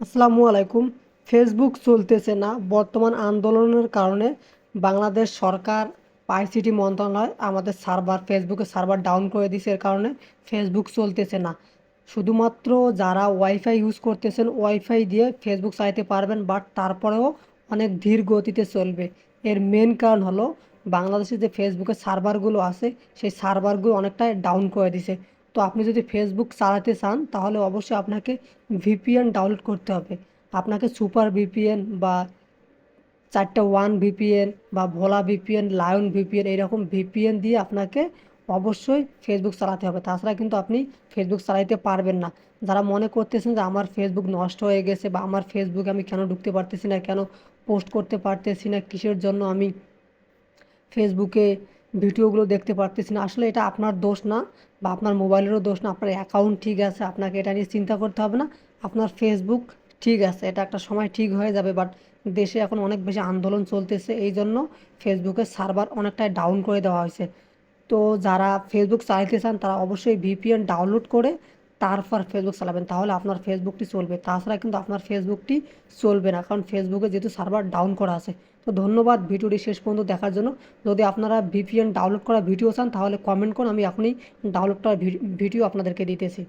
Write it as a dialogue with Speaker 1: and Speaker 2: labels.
Speaker 1: আসসালামু আলাইকুম। ফেসবুক চলতেছে না বর্তমান আন্দোলনের কারণে বাংলাদেশ সরকার আইসিটি মন্ত্রণালয় আমাদের ফেসবুকের সার্ভার ডাউন করে দিয়েছে। এর কারণে ফেসবুক চলতেছে না। শুধুমাত্র যারা ওয়াইফাই ইউজ করতেছেন ওয়াইফাই দিয়ে ফেসবুক চালাতে পারবেন, বাট তারপরেও অনেক ধীর গতিতে চলবে। এর মেন কারণ হলো বাংলাদেশে যে ফেসবুকের সার্ভারগুলো আছে সেই সার্ভারগুলো অনেকটাই ডাউন করে দিছে। তো আপনি যদি ফেসবুক চালাতে চান তাহলে অবশ্যই আপনাকে ভিপিএন ডাউনলোড করতে হবে। আপনাকে সুপার ভিপিএন বা 4টা ওয়ান ভিপিএন বা ভোলা ভিপিএন, লায়ন ভিপিএন, এইরকম ভিপিএন দিয়ে আপনাকে অবশ্যই ফেসবুক চালাতে হবে। তাছাড়া কিন্তু আপনি ফেসবুক চালাতে পারবেন না। যারা মনে করতেছেন যে আমার ফেসবুক নষ্ট হয়ে গেছে বা আমার ফেসবুকে আমি কেন ঢুকতে পারতেছি না, কেন পোস্ট করতে পারতেছি না, কিসের জন্য আমি ফেসবুকে ভিডিওগুলো দেখতে পারতেছি না, আসলে এটা আপনার দোষ না বা আপনার মোবাইলেরও দোষ না। আপনার অ্যাকাউন্ট ঠিক আছে, আপনাকে এটা নিয়ে চিন্তা করতে হবে না। আপনার ফেসবুক ঠিক আছে, এটা একটা সময় ঠিক হয়ে যাবে। বাট দেশে এখন অনেক বেশি আন্দোলন চলতেছে, এই জন্য ফেসবুকের সার্ভার অনেকটাই ডাউন করে দেওয়া হয়েছে। তো যারা ফেসবুক চালাতে চান তারা অবশ্যই ভিপিএন ডাউনলোড করে তারপর ফেসবুক চালাবেন, তাহলে আপনার ফেসবুকটি চলবে। তাছাড়া কিন্তু আপনার ফেসবুকটি চলবে না, কারণ ফেসবুকে যেহেতু সার্ভার ডাউন করা আছে। তো ধন্যবাদ ভিডিওটি শেষ পর্যন্ত দেখার জন্য। যদি আপনারা ভিপিএন ডাউনলোড করা ভিডিও চান তাহলে কমেন্ট করুন, আমি এখনই ডাউনলোড করা ভিডিও আপনাদেরকে দিতেছি।